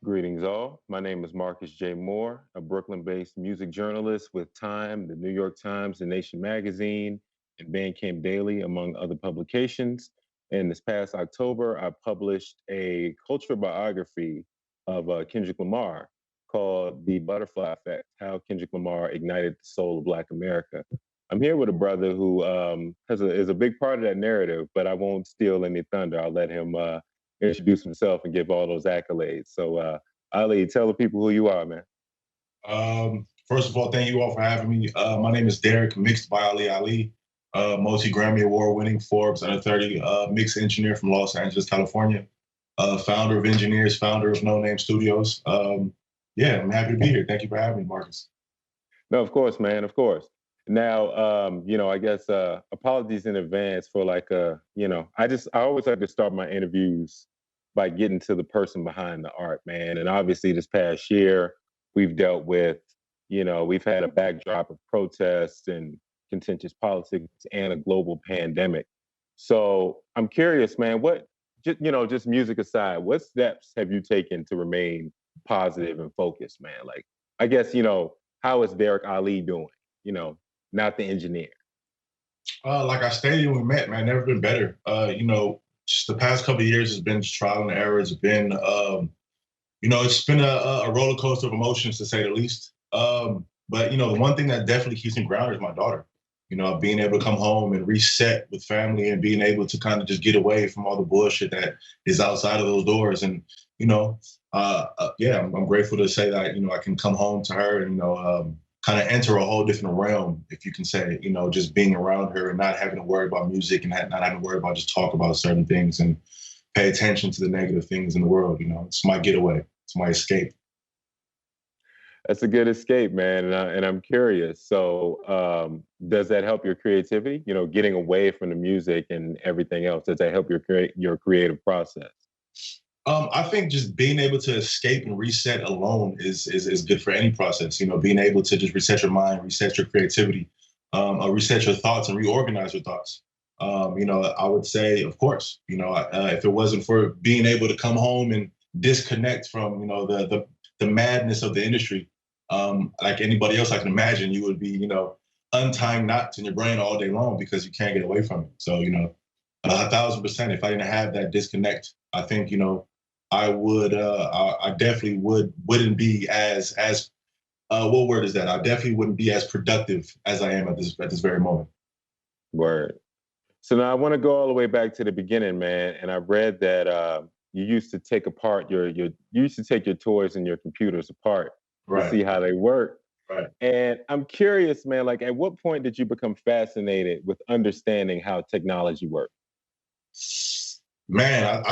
Greetings, all. My name is Marcus J. Moore, a Brooklyn based music journalist with Time, the New York Times, The Nation magazine, and Bandcamp Daily, among other publications. And this past October, I published a cultural biography of Kendrick Lamar called The Butterfly Effect: How Kendrick Lamar Ignited the Soul of Black America. I'm here with a brother who is a big part of that narrative, but I won't steal any thunder. I'll let him introduce himself and give all those accolades. So, Ali, tell the people who you are, man. First of all, thank you all for having me. My name is Derek, mixed by Ali, multi-Grammy Award-winning Forbes Under 30 mix engineer from Los Angeles, California, founder of Engineers, founder of No Name Studios. Yeah, I'm happy to be here. Thank you for having me, Marcus. No, of course, man, of course. Now, I guess apologies in advance for I always like to start my interviews by getting to the person behind the art, man. And obviously, this past year, we've dealt with, we've had a backdrop of protests and contentious politics and a global pandemic. So I'm curious, man, just music aside, what steps have you taken to remain positive and focused, man? Like, I guess, how is Derek Ali doing? Not the engineer. Like I stated when we met, man, never been better. Just the past couple of years has been just trial and error. It's been, it's been a roller coaster of emotions to say the least. But the one thing that definitely keeps me grounded is my daughter. Being able to come home and reset with family and being able to kind of just get away from all the bullshit that is outside of those doors. And I'm grateful to say that I can come home to her and kind of enter a whole different realm, if you can say, just being around her and not having to worry about music and not having to worry about just talk about certain things and pay attention to the negative things in the world. It's my getaway. It's my escape. That's a good escape, man. And I'm curious. So does that help your creativity? Getting away from the music and everything else, does that help your creative process? I think just being able to escape and reset alone is good for any process. Being able to just reset your mind, reset your creativity, reset your thoughts and reorganize your thoughts. I would say, of course, if it wasn't for being able to come home and disconnect from, the madness of the industry, like anybody else I can imagine, you would be, untying knots in your brain all day long because you can't get away from it. So, 1,000%, if I didn't have that disconnect, I think, I would, I definitely wouldn't be as what word is that? I definitely wouldn't be as productive as I am at this very moment. Word. So now I want to go all the way back to the beginning, man. And I read that you used to take apart you used to take your toys and your computers apart to see how they work. Right. And I'm curious, man, like at what point did you become fascinated with understanding how technology works? Man,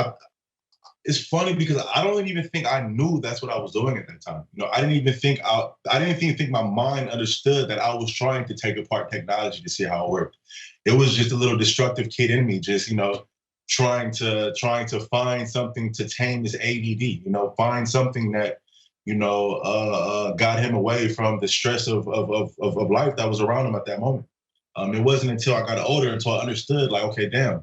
it's funny because I don't even think I knew that's what I was doing at that time. I didn't even think my mind understood that I was trying to take apart technology to see how it worked. It was just a little destructive kid in me, just trying to find something to tame his ADD. Find something that got him away from the stress of life that was around him at that moment. It wasn't until I got older until I understood, like, okay, damn.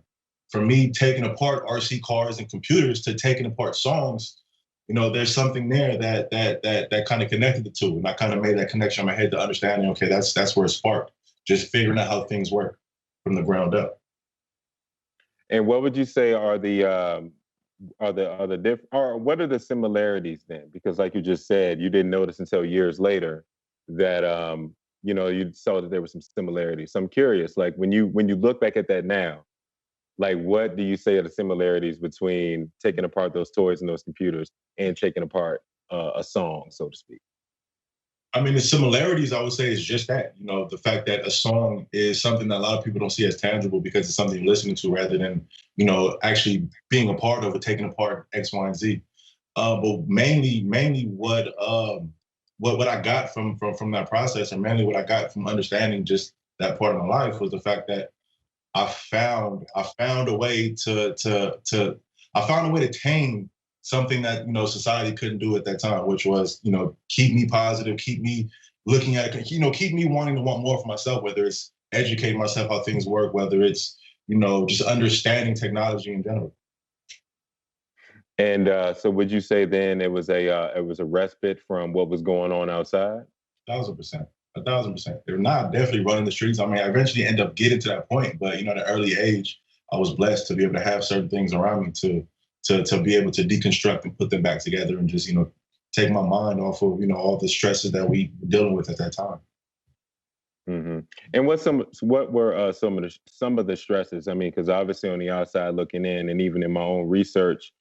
For me, taking apart RC cars and computers to taking apart songs, there's something there that kind of connected the two, and I kind of made that connection in my head to understanding. Okay, that's where it sparked. Just figuring out how things work from the ground up. And what would you say are what are the similarities then? Because like you just said, you didn't notice until years later that you saw that there were some similarities. So I'm curious, like when you look back at that now, like, what do you say are the similarities between taking apart those toys and those computers and taking apart a song, so to speak? I mean, the similarities I would say is just that, the fact that a song is something that a lot of people don't see as tangible because it's something you're listening to rather than, actually being a part of or taking apart X, Y, and Z. But mainly what I got from that process and mainly what I got from understanding just that part of my life was the fact that I found a way to tame something that society couldn't do at that time, which was keep me positive, keep me looking at keep me wanting to want more for myself, whether it's educating myself how things work, whether it's just understanding technology in general. And so would you say then it was a respite from what was going on outside? 1,000%. 1,000%. They're not definitely running the streets. I mean, I eventually end up getting to that point, but at an early age, I was blessed to be able to have certain things around me to be able to deconstruct and put them back together and just take my mind off of all the stresses that we were dealing with at that time. Hmm. And what were some of the stresses? I mean, because obviously on the outside looking in, and even in my own research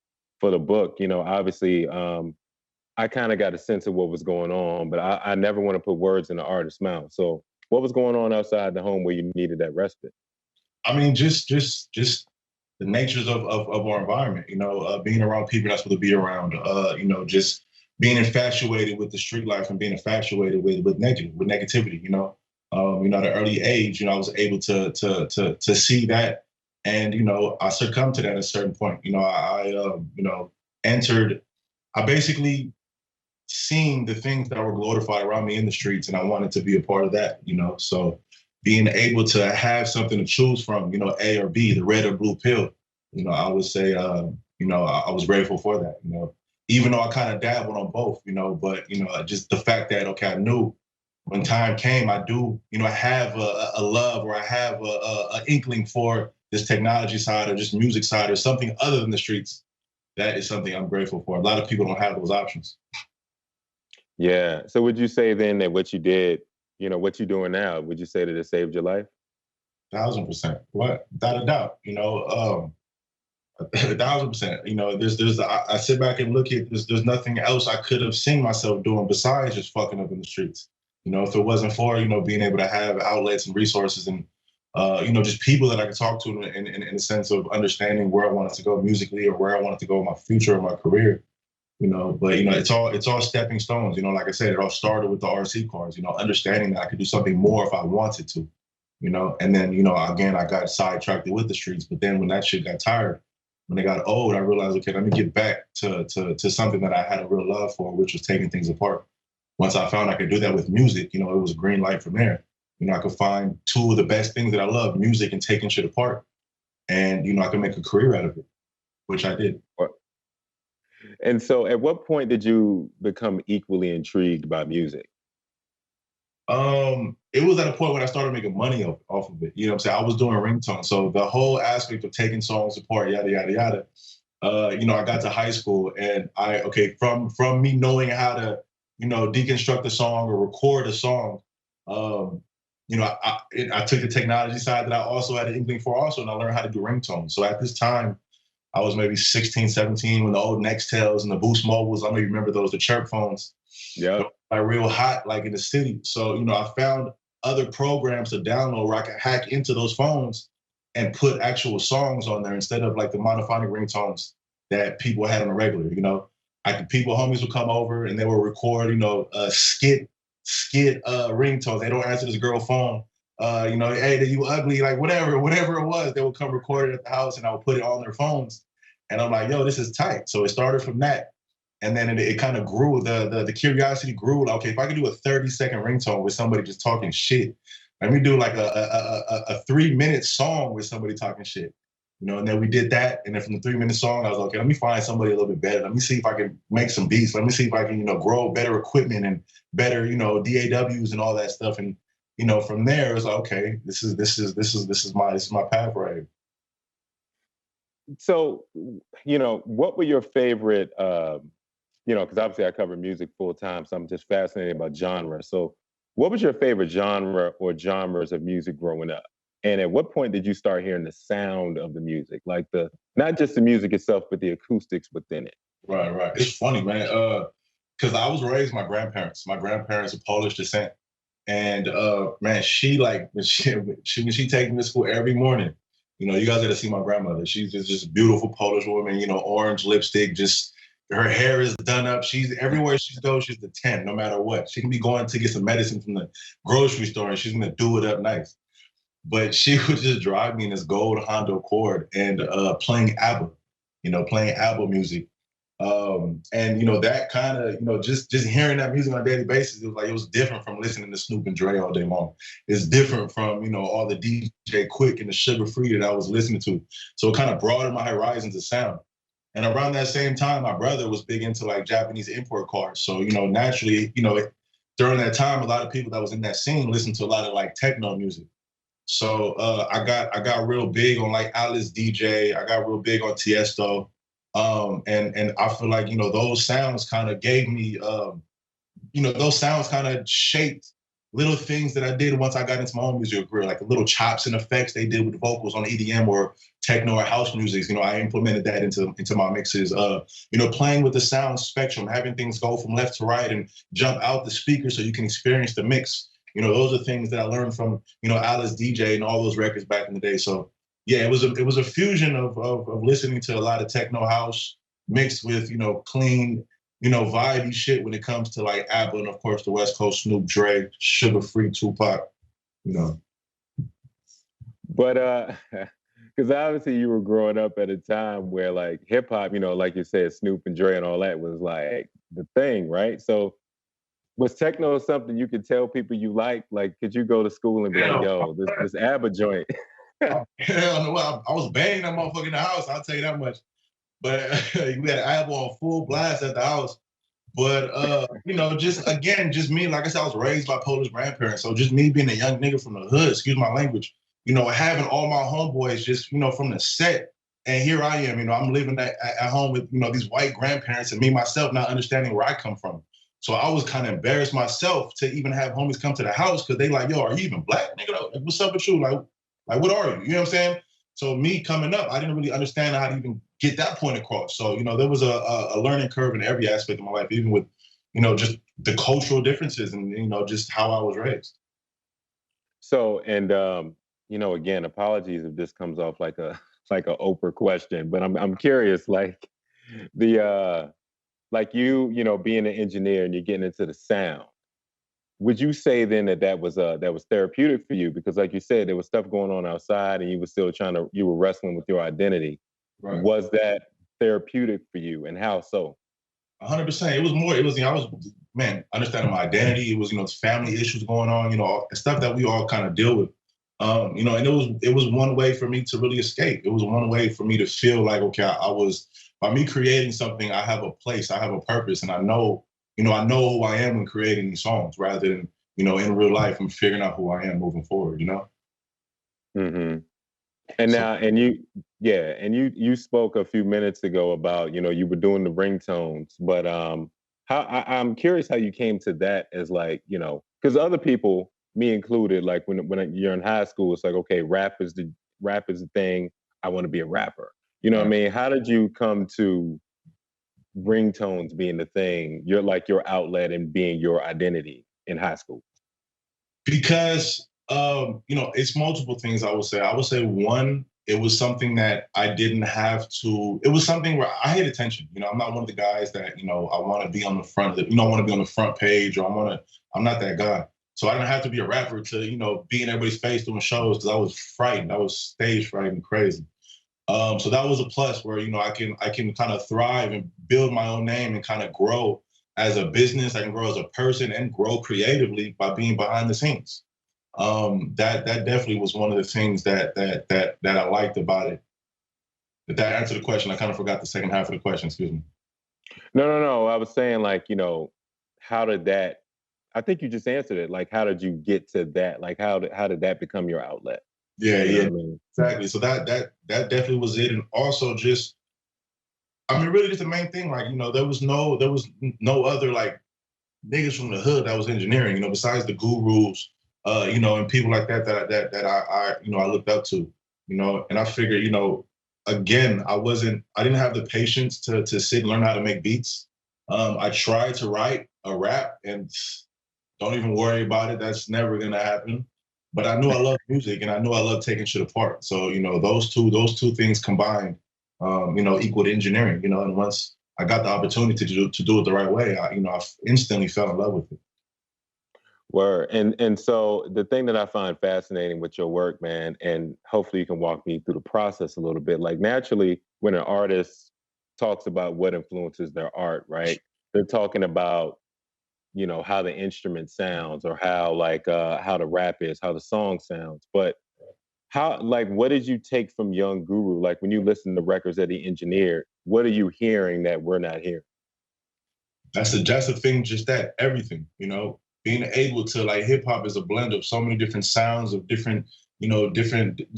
for the book, obviously I kind of got a sense of what was going on, but I never want to put words in the artist's mouth. So what was going on outside the home where you needed that respite? I mean, just the natures of our environment. Being around people you're not supposed to be around. Just being infatuated with the street life and being infatuated with negativity. At an early age, I was able to see that, and I succumbed to that at a certain point. Entered. I basically seen the things that were glorified around me in the streets, and I wanted to be a part of that. So being able to have something to choose from, A or B, the red or blue pill, I would say, I was grateful for that. Even though I kind of dabbled on both, but just the fact that okay, I knew when time came, I do, have a love, or I have a inkling for this technology side or just music side or something other than the streets. That is something I'm grateful for. A lot of people don't have those options. Yeah. So would you say then that what you did, what you're doing now, would you say that it saved your life? 1,000%. What? Without a doubt. 1,000%. I sit back and look at this. There's nothing else I could have seen myself doing besides just fucking up in the streets. If it wasn't for being able to have outlets and resources and just people that I could talk to in a sense of understanding where I wanted to go musically or where I wanted to go in my future or my career. But it's all stepping stones. Like I said, it all started with the RC cars. Understanding that I could do something more if I wanted to. And then again I got sidetracked with the streets. But then when that shit got tired, when they got old, I realized, okay, let me get back to something that I had a real love for, which was taking things apart. Once I found I could do that with music, it was a green light from there. I could find two of the best things that I love, music and taking shit apart. And I could make a career out of it, which I did. And so at what point did you become equally intrigued by music? It was at a point when I started making money off of it. I'm saying? I was doing ringtones. So the whole aspect of taking songs apart, yada, yada, yada. I got to high school and from me knowing how to, deconstruct a song or record a song, I took the technology side that I also had an inkling for also, and I learned how to do ringtones. So at this time, I was maybe 16, 17 when the old Nextels and the Boost Mobiles, I don't know if you remember those, the chirp phones. Yeah. Like real hot, like in the city. So, I found other programs to download where I could hack into those phones and put actual songs on there instead of like the monophonic ringtones that people had on the regular. Homies would come over and they would record, skit ringtones. They don't answer this girl phone. Hey, you ugly, like whatever it was, they would come record it at the house and I would put it on their phones. And I'm like, yo, this is tight. So it started from that. And then it kind of grew, the curiosity grew. Like, okay, if I could do a 30-second ringtone with somebody just talking shit, let me do like a 3-minute song with somebody talking shit. And then we did that. And then from the 3-minute song, I was like, okay, let me find somebody a little bit better. Let me see if I can make some beats. Let me see if I can, grow better equipment and better, DAWs and all that stuff. And, from there, it was like, okay, this is my path right here. So, what were your favorite, because obviously I cover music full time, so I'm just fascinated about genre. So what was your favorite genre or genres of music growing up? And at what point did you start hearing the sound of the music? Like not just the music itself, but the acoustics within it. Right. It's funny, man. Because I was raised my grandparents. My grandparents are Polish descent. And man, she like when she takes me to school every morning. You guys got to see my grandmother. She's just a beautiful Polish woman, orange lipstick, just her hair is done up. She's everywhere she goes, she's the 10, no matter what. She can be going to get some medicine from the grocery store and she's gonna do it up nice. But she would just drive me in this gold Honda Accord and playing ABBA, playing ABBA music. And that kind of, just hearing that music on a daily basis, it was different from listening to Snoop and Dre all day long. It's different from, all the DJ Quick and the Sugar Free that I was listening to. So it kind of broadened my horizons of sound. And around that same time, my brother was big into like Japanese import cars. So, naturally, during that time, a lot of people that was in that scene listened to a lot of like techno music. So I got real big on like Alice DJ. I got real big on Tiesto. And I feel like, those sounds kind of gave me those sounds kind of shaped little things that I did once I got into my own musical career, like the little chops and effects they did with the vocals on EDM or techno or house music. I implemented that into my mixes. Playing with the sound spectrum, having things go from left to right and jump out the speaker so you can experience the mix. Those are things that I learned from Alice DJ and all those records back in the day. So yeah, it was a fusion of listening to a lot of techno house mixed with clean vibey shit when it comes to like ABBA and of course the West Coast Snoop, Dre, Sugar Free, Tupac, But because obviously you were growing up at a time where like hip hop, like you said, Snoop and Dre and all that was like the thing, right? So was techno something you could tell people you like? Like, could you go to school and be like, "Yo, this ABBA joint"? Hell no, I was banging that motherfucker in the house. I'll tell you that much. But we had ABBA on full blast at the house. But just me, like I said, I was raised by Polish grandparents. So just me being a young nigga from the hood, excuse my language, having all my homeboys just, from the set. And here I am, I'm living at home with, these white grandparents and me myself not understanding where I come from. So I was kind of embarrassed myself to even have homies come to the house because they like, yo, are you even black, nigga? Like, what's up with you? Like, what are you? You know what I'm saying? So me coming up, I didn't really understand how to even get that point across. So, there was a learning curve in every aspect of my life, even with, just the cultural differences and, just how I was raised. So, and again, apologies if this comes off like a like a Oprah question, but I'm curious, like the like being an engineer and you're getting into the sound. Would you say then that was therapeutic for you? Because like you said, there was stuff going on outside and you were still you were wrestling with your identity. Right. Was that therapeutic for you, and how so? 100%. It was more, I was, man, understanding my identity. It was, family issues going on, stuff that we all kind of deal with. And it was one way for me to really escape. It was one way for me to feel like, okay, by me creating something, I have a place, I have a purpose, and I know who I am when creating these songs rather than, in real life, I'm figuring out who I am moving forward, Mm-hmm. And now, you spoke a few minutes ago about, you were doing the ringtones, but I'm curious how you came to that as like, because other people, me included, like when you're in high school, it's like, okay, rap is the thing. I want to be a rapper. You know what I mean? How did you come to ringtones being the thing? You're like your outlet and being your identity in high school. Because it's multiple things. I would say one, it was something that I didn't have to. It was something where I hate attention. I'm not one of the guys that I want to be on the front of I want to be on the front page, or I'm not that guy. So I didn't have to be a rapper to be in everybody's face doing shows because I was frightened. I was stage frightened, crazy. So that was a plus where I can kind of thrive and build my own name and kind of grow as a business. I can grow as a person and grow creatively by being behind the scenes. That definitely was one of the things that I liked about it. Did that answer the question? I kind of forgot the second half of the question. Excuse me. No. I was saying like, how did that? I think you just answered it. Like, how did you get to that? Like, how did that become your outlet? Yeah, exactly. So that definitely was it, and also just, really just the main thing. Like, there was no other like niggas from the hood that was engineering. Besides the gurus, and people like that I looked up to. And I figured, again, I didn't have the patience to sit and learn how to make beats. I tried to write a rap, and don't even worry about it. That's never gonna happen. But I knew I loved music, and I knew I loved taking shit apart. So those two things combined, equaled engineering. And once I got the opportunity to do it the right way, I instantly fell in love with it. Word. And so the thing that I find fascinating with your work, man, and hopefully you can walk me through the process a little bit. Like naturally, when an artist talks about what influences their art, right? They're talking about, how the instrument sounds or how how the rap is, how the song sounds. But how, like, what did you take from Young Guru? Like when you listen to records that he engineered, what are you hearing that we're not hearing? That's the thing, just that, everything, you know, being able to, like, hip hop is a blend of so many different sounds, of different, you know,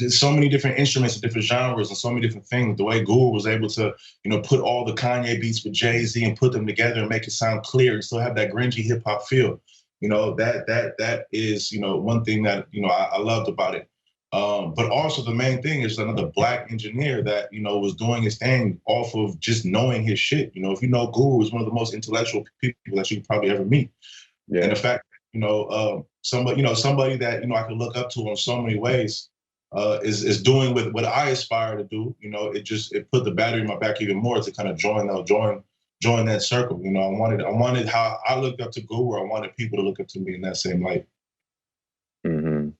so many different instruments and different genres and so many different things. The way Guru was able to, you know, put all the Kanye beats with Jay-Z and put them together and make it sound clear and still have that grungy hip hop feel. You know, that is, you know, one thing that, you know, I loved about it. But also the main thing is another Black engineer that, you know, was doing his thing off of just knowing his shit. You know, if you know, Guru is one of the most intellectual people that you could probably ever meet. Yeah. And the fact, you know, somebody that, you know, I can look up to in so many ways is doing with what I aspire to do. You know, it put the battery in my back even more to kind of join that circle. You know, I wanted how I looked up to Guru. I wanted people to look up to me in that same light. Mm-hmm.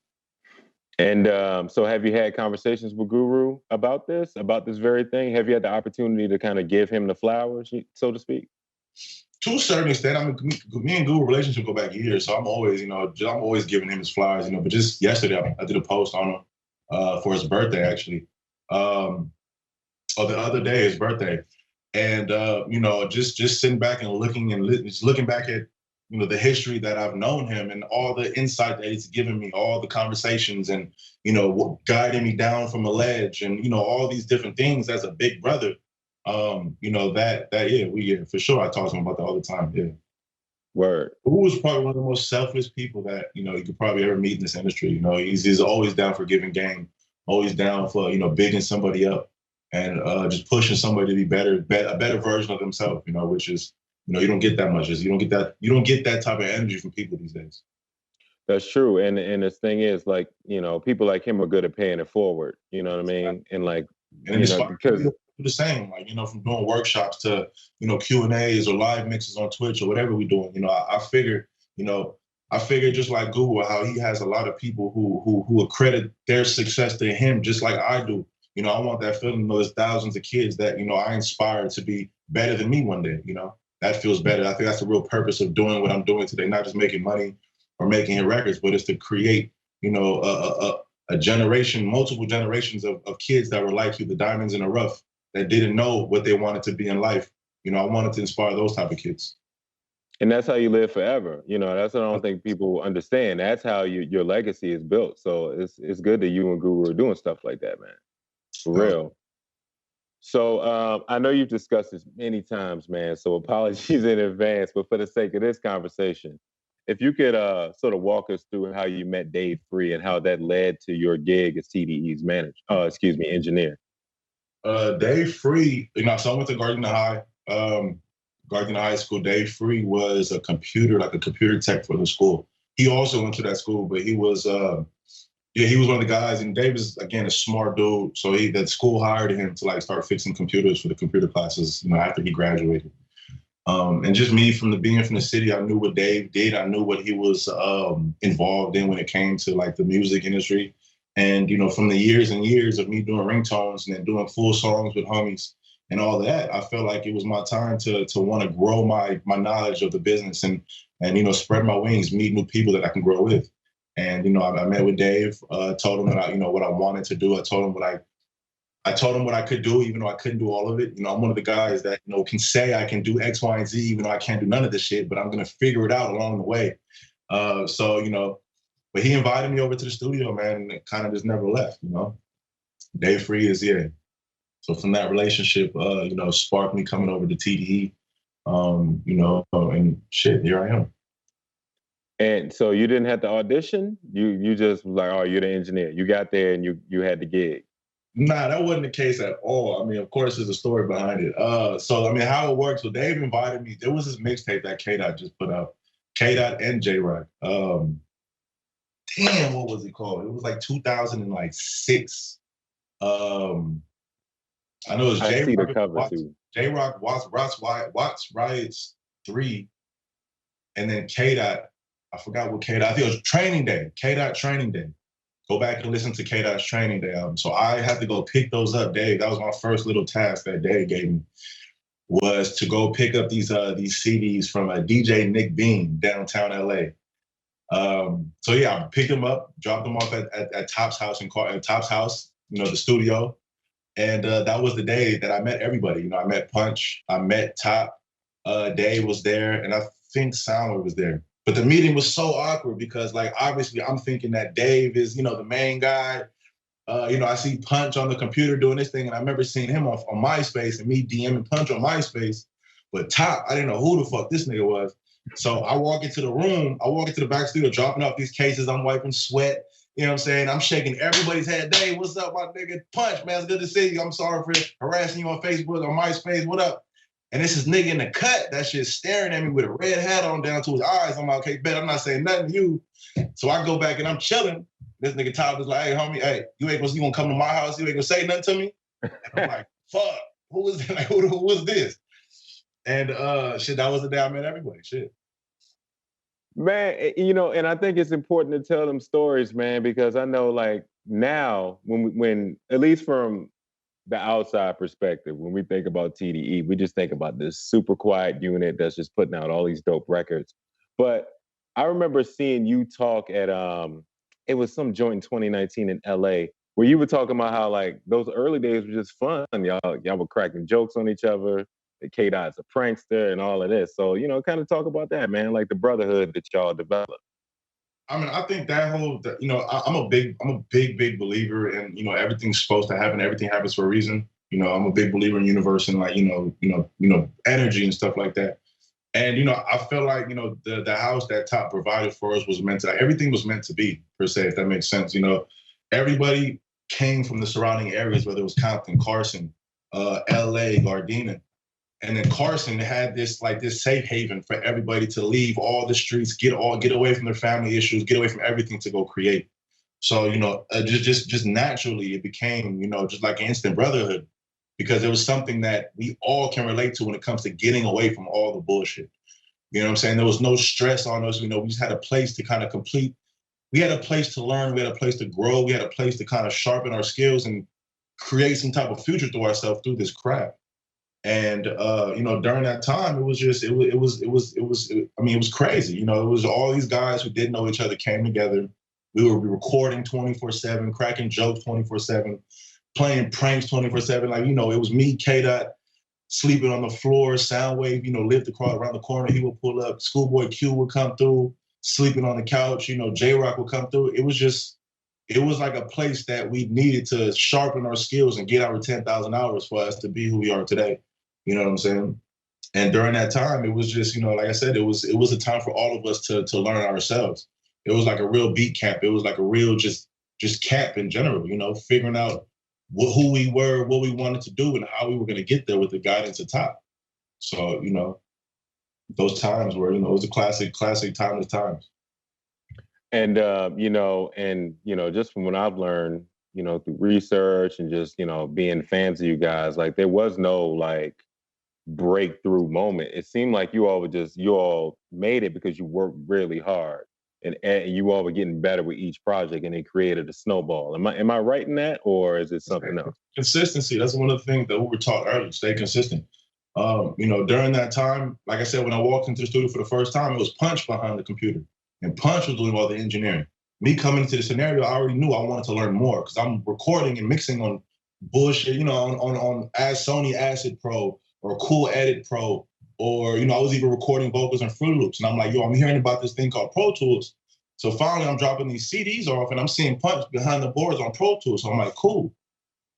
And so have you had conversations with Guru about this very thing? Have you had the opportunity to kind of give him the flowers, so to speak? To a certain extent, I mean, me and Guru relationship go back years, so I'm always giving him his flowers, you know. But just yesterday, I did a post on him for his birthday, actually, or the other day, his birthday, and you know, just sitting back and looking back at, you know, the history that I've known him and all the insight that he's given me, all the conversations and, you know, guiding me down from a ledge and, you know, all these different things as a big brother. You know, yeah, for sure. I talk to him about that all the time. Yeah. Word. Who was probably one of the most selfless people that, you know, you could probably ever meet in this industry. You know, he's always down for giving game, always down for, you know, bigging somebody up and just pushing somebody to be a better version of themselves, you know, which is, you know, you don't get that much. You don't get that type of energy from people these days. That's true. And this thing is, like, you know, people like him are good at paying it forward. You know what I mean? And like, and you know, because the same, like, you know, from doing workshops to, you know, Q&As or live mixes on Twitch or whatever we're doing. You know, I figure just like Google, how he has a lot of people who accredit their success to him, just like I do. You know, I want that feeling. You know, there's thousands of kids that, you know, I inspire to be better than me one day. You know. That feels better. I think that's the real purpose of doing what I'm doing today, not just making money or making records, but it's to create, you know, a generation, multiple generations of kids that were like you, the diamonds in the rough, that didn't know what they wanted to be in life. You know, I wanted to inspire those type of kids. And that's how you live forever. You know, that's what I don't think people understand. That's how your legacy is built. So it's good that you and Guru are doing stuff like that, man. For real. So I know you've discussed this many times, man, so apologies in advance, but for the sake of this conversation, if you could sort of walk us through how you met Dave Free and how that led to your gig as TDE's engineer. Dave Free, you know, so I went to Gardner High. Gardner High School. Dave Free was a computer tech for the school. He also went to that school, but he was he was one of the guys, and Dave is, again, a smart dude. So that school hired him to, like, start fixing computers for the computer classes, you know, after he graduated. And just me being from the city, I knew what Dave did. I knew what he was involved in when it came to, like, the music industry. And, you know, from the years and years of me doing ringtones and then doing full songs with homies and all that, I felt like it was my time to want to grow my knowledge of the business and, you know, spread my wings, meet new people that I can grow with. And, you know, I met with Dave, told him what I wanted to do. I told him what I could do, even though I couldn't do all of it. You know, I'm one of the guys that, you know, can say I can do X, Y, and Z, even though I can't do none of this shit, but I'm going to figure it out along the way. So, you know, but he invited me over to the studio, man, and it kind of just never left, you know. Dave Free is, yeah. So from that relationship, you know, sparked me coming over to TDE, you know, and shit, here I am. And so you didn't have to audition? You just was like, oh, you're the engineer. You got there and you had the gig. Nah, that wasn't the case at all. I mean, of course, there's a story behind it. So, I mean, how it works, so Dave invited me. There was this mixtape that K-Dot just put out. K-Dot and J-Rock. Damn, what was it called? It was like 2006. I know it was J-Rock. I see the cover too. J-Rock, Watts Riots 3, and then K-Dot. I forgot what K-Dot. I think it was Training Day. K-Dot Training Day. Go back and listen to K-Dot's Training Day album. So I had to go pick those up, Dave. That was my first little task that Dave gave me, was to go pick up these CDs from a DJ Nick Bean downtown LA. So yeah, I picked them up, dropped them off at Top's house Top's house, you know, the studio. And that was the day that I met everybody. You know, I met Punch, I met Top, Dave was there, and I think Soundwave was there. But the meeting was so awkward because, like, obviously I'm thinking that Dave is, you know, the main guy. You know, I see Punch on the computer doing this thing, and I remember seeing him on MySpace and me DMing Punch on MySpace. But Top, I didn't know who the fuck this nigga was. So I walk into the room, I walk into the back studio, dropping off these cases, I'm wiping sweat. You know what I'm saying? I'm shaking everybody's head. Dave, what's up, my nigga? Punch, man, it's good to see you. I'm sorry for harassing you on Facebook, on MySpace, what up? And this is nigga in the cut, that shit staring at me with a red hat on down to his eyes. I'm like, okay, bet I'm not saying nothing to you. So I go back and I'm chilling. This nigga Top is like, hey, homie, hey, you gonna come to my house? You ain't gonna say nothing to me? And I'm like, fuck, who was like, who was this? And shit, that was the day I met everybody. Shit. Man, you know, and I think it's important to tell them stories, man, because I know, like, now when at least from the outside perspective, when we think about TDE, we just think about this super quiet unit that's just putting out all these dope records. But I remember seeing you talk at it was some joint in 2019 in LA where you were talking about how, like, those early days were just fun. Y'all were cracking jokes on each other. K-Dot's a prankster and all of this. So, you know, kind of talk about that, man, like the brotherhood that y'all developed. I mean, I think that whole, you know, I'm a big believer in, you know, everything's supposed to happen. Everything happens for a reason. You know, I'm a big believer in universe and, like, you know, energy and stuff like that. And, you know, I feel like, you know, the house that Top provided for us was meant to, everything was meant to be, per se, if that makes sense. You know, everybody came from the surrounding areas, whether it was Compton, Carson, LA, Gardena. And then Carson had this safe haven for everybody to leave all the streets, get away from their family issues, get away from everything to go create. So, you know, just naturally it became, you know, just like an instant brotherhood, because it was something that we all can relate to when it comes to getting away from all the bullshit. You know what I'm saying? There was no stress on us. You know, we just had a place to kind of complete. We had a place to learn. We had a place to grow. We had a place to kind of sharpen our skills and create some type of future to ourselves through this craft. And you know, during that time, it was crazy. You know, it was all these guys who didn't know each other came together. We were recording 24/7, cracking jokes 24/7, playing pranks 24/7. Like, you know, it was me, K-Dot, sleeping on the floor. Soundwave, you know, lived around the corner. He would pull up. Schoolboy Q would come through, sleeping on the couch. You know, J-Rock would come through. It was like a place that we needed to sharpen our skills and get our 10,000 hours for us to be who we are today. You know what I'm saying? And during that time, it was just, you know, like I said, it was a time for all of us to learn ourselves. It was like a real beat camp. It was like a real just camp in general, you know, figuring out who we were, what we wanted to do, and how we were going to get there with the guidance at Top. So, you know, those times were, you know, it was a classic timeless times. And you know, just from what I've learned, you know, through research and just, you know, being fans of you guys, like, there was no, like, breakthrough moment. It seemed like you all made it because you worked really hard, and you all were getting better with each project, and it created a snowball. Am I right in that, or is it something else? Consistency. That's one of the things that we were taught early. Stay consistent. You know, during that time, like I said, when I walked into the studio for the first time, it was Punch behind the computer, and Punch was doing all the engineering. Me coming into the scenario, I already knew I wanted to learn more because I'm recording and mixing on bullshit, you know, on Sony Acid Pro or Cool Edit Pro, or, you know, I was even recording vocals in Fruit Loops. And I'm like, yo, I'm hearing about this thing called Pro Tools. So finally I'm dropping these CDs off and I'm seeing Punch behind the boards on Pro Tools. So I'm like, cool.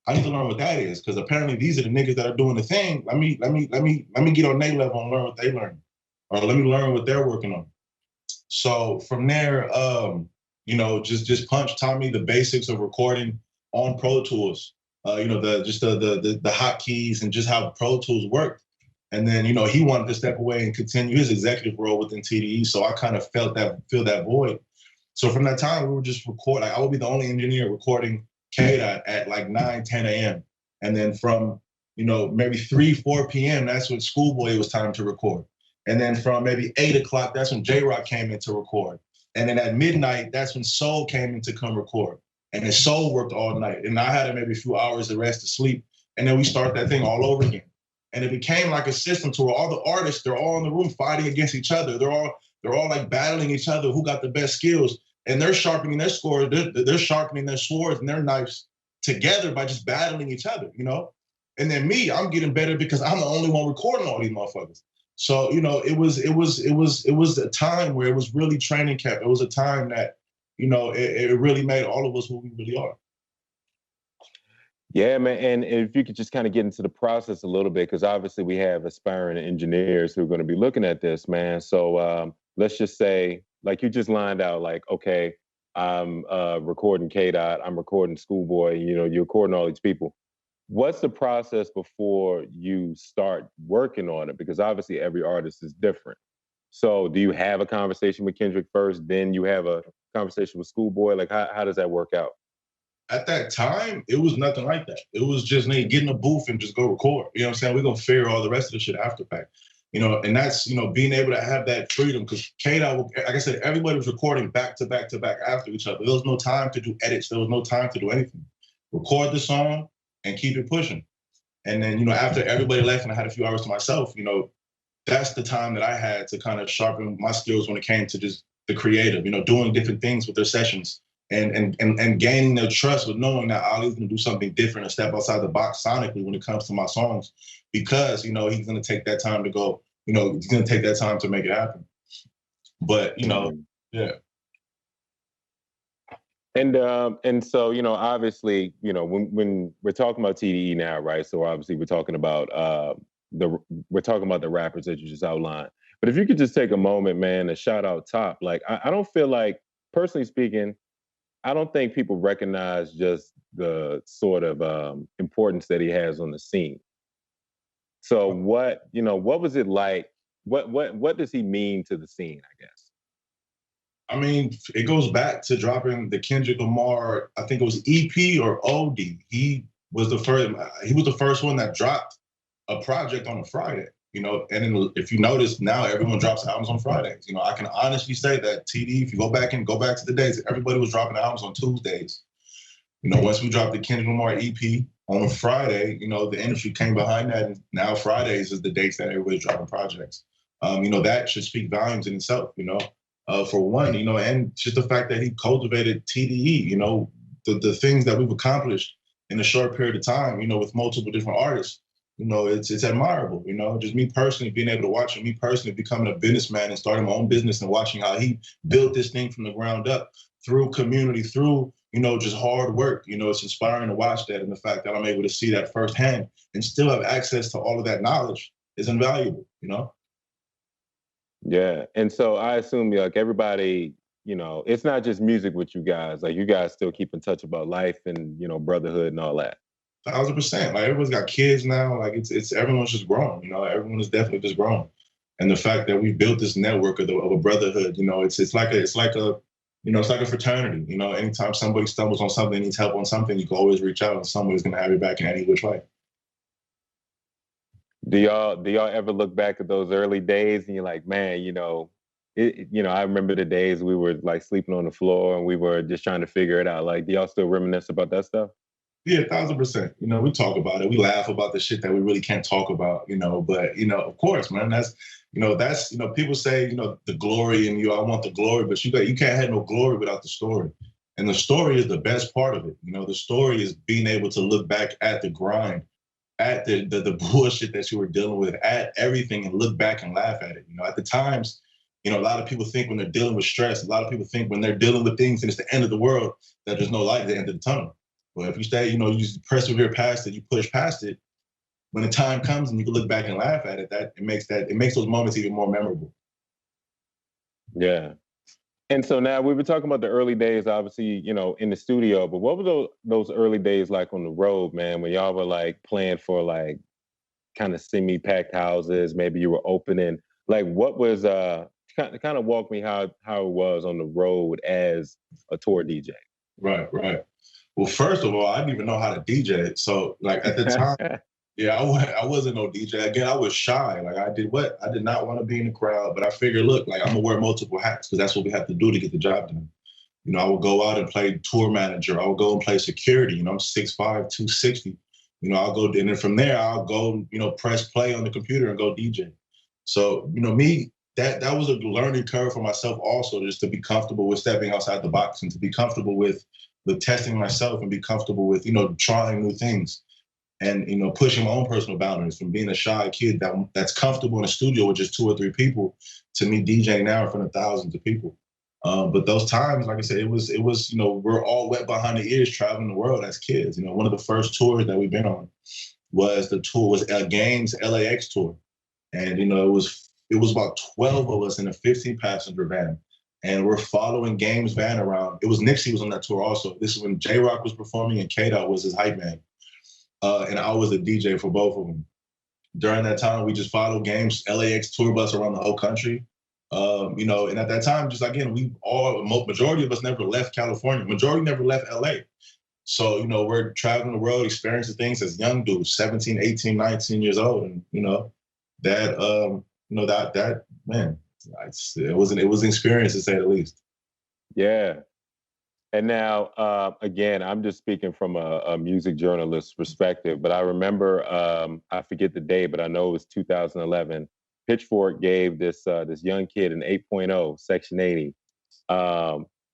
I need to learn what that is, because apparently these are the niggas that are doing the thing. Let me get on their level and learn what they learn, or let me learn what they're working on. So from there, you know, just Punch taught me the basics of recording on Pro Tools. You know, the hotkeys and just how Pro Tools worked. And then, you know, he wanted to step away and continue his executive role within TDE. So I kind of feel that void. So from that time, we were just recording. Like, I would be the only engineer recording K-Dot at like 9, 10 a.m. And then from, you know, maybe 3, 4 p.m., that's when Schoolboy, it was time to record. And then from maybe 8 o'clock, that's when J-Rock came in to record. And then at midnight, that's when Soul came in to come record. And then Soul worked all night. And I had maybe a few hours of rest to sleep. And then we start that thing all over again. And it became like a system to where all the artists, they're all in the room fighting against each other. They're all like battling each other, who got the best skills. And they're sharpening their scores, they're sharpening their swords and their knives together by just battling each other, you know? And then me, I'm getting better because I'm the only one recording all these motherfuckers. So, you know, it was a time where it was really training camp. It was a time that, you know, it really made all of us who we really are. Yeah, man. And if you could just kind of get into the process a little bit, because obviously we have aspiring engineers who are going to be looking at this, man. So let's just say, like you just lined out, like, okay, I'm recording K Dot, I'm recording Schoolboy, you know, you're recording all these people. What's the process before you start working on it? Because obviously every artist is different. So do you have a conversation with Kendrick first, then you have a conversation with Schoolboy? Like, how does that work out? At that time, it was nothing like that. It was just me get in a booth and just go record. You know what I'm saying? We're gonna figure all the rest of the shit after fact. You know, and that's, you know, being able to have that freedom, because K-Dot, like I said, everybody was recording back to back to back after each other. There was no time to do edits. There was no time to do anything. Record the song and keep it pushing. And then, you know, after everybody left and I had a few hours to myself, you know, that's the time that I had to kind of sharpen my skills when it came to just the creative, you know, doing different things with their sessions and gaining their trust with knowing that Ali's gonna do something different and step outside the box sonically when it comes to my songs, because, you know, he's gonna take that time to go, you know, he's gonna take that time to make it happen. But, you know, yeah. And so, you know, obviously, you know, when we're talking about TDE now, right? So obviously we're talking about the rappers that you just outlined. But if you could just take a moment, man, and shout out Top. Like I don't feel like, personally speaking, I don't think people recognize just the sort of importance that he has on the scene. So what was it like? What does he mean to the scene, I guess? I mean, it goes back to dropping the Kendrick Lamar, I think it was EP or OD. He was the first one that dropped a project on a Friday, you know, and then if you notice now everyone drops albums on Fridays. You know, I can honestly say that TD, if you go back to the days, everybody was dropping albums on Tuesdays. You know, once we dropped the Kendrick Lamar EP on a Friday, you know, the industry came behind that, and now Fridays is the dates that everybody's dropping projects. You know, that should speak volumes in itself, you know. For one, you know, and just the fact that he cultivated TDE, you know, the things that we've accomplished in a short period of time, you know, with multiple different artists, you know, it's admirable, you know. Just me personally being able to watch him, me personally becoming a businessman and starting my own business and watching how he built this thing from the ground up through community, through, you know, just hard work. You know, it's inspiring to watch that, and the fact that I'm able to see that firsthand and still have access to all of that knowledge is invaluable, you know. Yeah. And so I assume like everybody, you know, it's not just music with you guys. Like you guys still keep in touch about life and, you know, brotherhood and all that. 1,000%. Like everyone's got kids now. Like it's everyone's just grown. You know, everyone is definitely just grown. And the fact that we built this network of a brotherhood, you know, it's like a you know, it's like a fraternity. You know, anytime somebody stumbles on something, needs help on something, you can always reach out, and somebody's gonna have your back in any which way. Do y'all ever look back at those early days and you're like, man, you know, I remember the days we were like sleeping on the floor and we were just trying to figure it out. Like, do y'all still reminisce about that stuff? Yeah, 1,000%. You know, we talk about it. We laugh about the shit that we really can't talk about, you know. But, you know, of course, man, people say, you know, the glory and I want the glory, but you can't have no glory without the story. And the story is the best part of it. You know, the story is being able to look back at the grind, at the bullshit that you were dealing with, at everything, and look back and laugh at it. You know, at the times, you know, a lot of people think when they're dealing with stress, a lot of people think when they're dealing with things and it's the end of the world, that there's no light at the end of the tunnel. But if you stay, you know, you persevere past it, you push past it, when the time comes and you can look back and laugh at it, it makes those moments even more memorable. Yeah. And so now we were talking about the early days, obviously, you know, in the studio, but what were those early days like on the road, man, when y'all were like playing for like kind of semi-packed houses, maybe you were opening, like what was, kind of walk me how it was on the road as a tour DJ. Right, right. Well, first of all, I didn't even know how to DJ. So like at the time, yeah, I wasn't no DJ. Again, I was shy. Like I did not want to be in the crowd, but I figured, look, like I'm gonna wear multiple hats because that's what we have to do to get the job done. You know, I would go out and play tour manager. I would go and play security. You know, I'm 6'5", 260. You know, I'll go, and then from there, I'll go, you know, press play on the computer and go DJ. So, you know, that was a learning curve for myself also, just to be comfortable with stepping outside the box and to be comfortable with, with testing myself and be comfortable with, you know, trying new things and, you know, pushing my own personal boundaries from being a shy kid that's comfortable in a studio with just 2 or 3 people to me DJing now in front of thousands of people. But those times, like I said, it was, you know, we're all wet behind the ears traveling the world as kids. You know, one of the first tours that we've been on was a Games LAX tour. And, you know, it was about 12 of us in a 15-passenger van. And we're following Games van around. It was Nipsey was on that tour also. This is when J-Rock was performing and K-Dot was his hype man. And I was the DJ for both of them. During that time, we just followed Games LAX tour bus around the whole country. You know, and at that time, just again, majority of us never left California. Majority never left LA. So, you know, we're traveling the world, experiencing things as young dudes, 17, 18, 19 years old. And, you know, that man, it was an experience to say the least. Yeah. And now, again, I'm just speaking from a music journalist perspective, but I remember, I forget the day, but I know it was 2011. Pitchfork gave this young kid an 8.0, Section 80.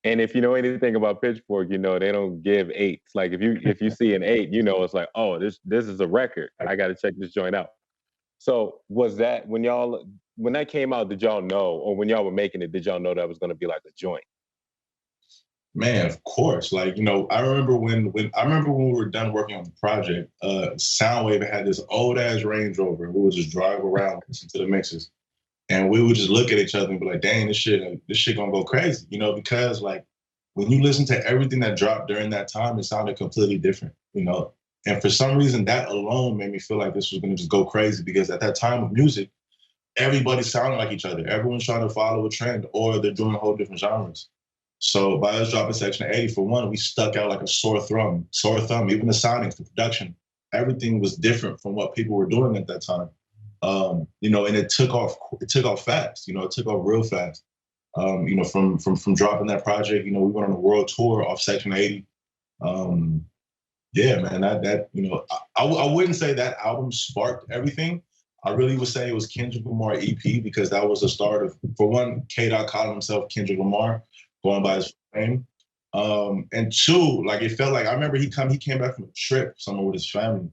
And if you know anything about Pitchfork, you know they don't give 8s. Like if you see an 8, you know it's like, oh, this is a record. I got to check this joint out. So was that when that came out? Did y'all know, or when y'all were making it, did y'all know that was going to be like a joint? Man, of course. Like, you know, I remember when we were done working on the project, Soundwave had this old ass Range Rover. We would just drive around, listen to the mixes. And we would just look at each other and be like, dang, this shit gonna go crazy, you know, because like when you listen to everything that dropped during that time, it sounded completely different, you know. And for some reason, that alone made me feel like this was gonna just go crazy because at that time of music, everybody sounded like each other. Everyone's trying to follow a trend or they're doing whole different genres. So by us dropping Section 80, for one, we stuck out like a sore thumb. Even the sonics, the production, everything was different from what people were doing at that time. You know, and it took off fast, you know, it took off real fast. You know, from dropping that project, you know, we went on a world tour off Section 80. Yeah, man, that you know, I wouldn't say that album sparked everything. I really would say it was Kendrick Lamar EP because that was the start of, for one, K-Dot calling himself Kendrick Lamar, going by his name. And two, like it felt like, I remember he came back from a trip somewhere with his family.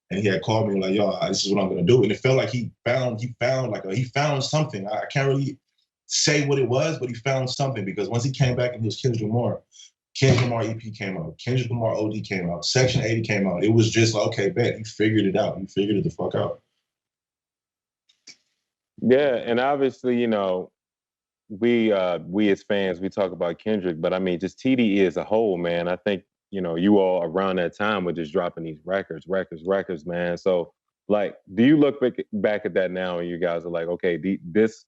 And he had called me like, yo, this is what I'm gonna do. And it felt like he found something. I can't really say what it was, but he found something because once he came back and he was Kendrick Lamar EP came out, Kendrick Lamar OD came out, Section 80 came out. It was just like, okay, bet, he figured it out. He figured it the fuck out. Yeah, and obviously, you know, we as fans, we talk about Kendrick, but I mean, just TDE as a whole, man. I think, you know, you all around that time were just dropping these records, man. So, like, do you look back at that now and you guys are like, okay, this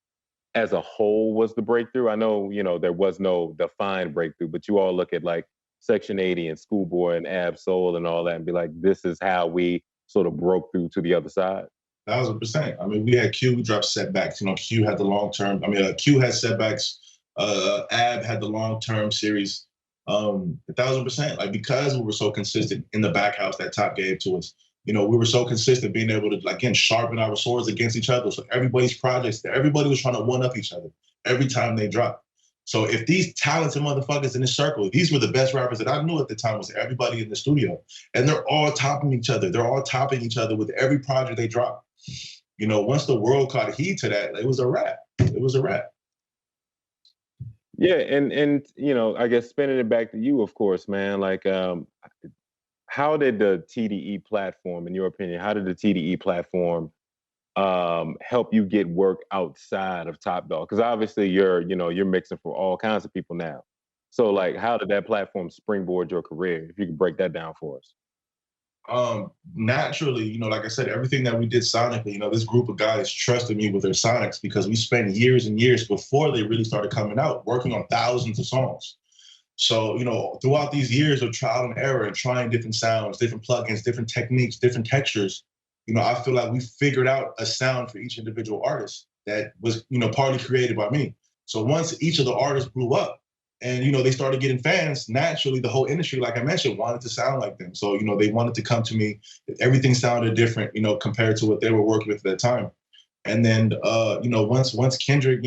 as a whole was the breakthrough? I know, you know, there was no defined breakthrough, but you all look at like Section 80 and Schoolboy and Ab Soul and all that and be like, this is how we sort of broke through to the other side. 1,000%. I mean, we had Q, we dropped Setbacks. You know, Q had the long term. I mean, Q had Setbacks. Ab had the long term series. 1,000%. Like because we were so consistent in the back house that Top gave to us. You know, we were so consistent being able to, like, again, sharpen our swords against each other. So everybody's projects, everybody was trying to one up each other every time they dropped. So if these talented motherfuckers in this circle, these were the best rappers that I knew at the time, was everybody in the studio. And they're all topping each other. They're all topping each other with every project they drop. You know, once the world caught heed to that, it was a wrap. It was a wrap. Yeah, and you know, I guess spinning it back to you, of course, man. Like, how did the TDE platform, in your opinion, how did the TDE platform help you get work outside of Top Dawg? Because obviously you're mixing for all kinds of people now. So like, how did that platform springboard your career? If you could break that down for us. Naturally, you know, like I said, everything that we did sonically, you know, this group of guys trusted me with their sonics because we spent years and years before they really started coming out working on thousands of songs. So, you know, throughout these years of trial and error and trying different sounds, different plugins, different techniques, different textures, you know, I feel like we figured out a sound for each individual artist that was, you know, partly created by me. So once each of the artists blew up and, you know, they started getting fans, naturally the whole industry, like I mentioned, wanted to sound like them. So, you know, they wanted to come to me. Everything sounded different, you know, compared to what they were working with at that time. And then, once Kendrick,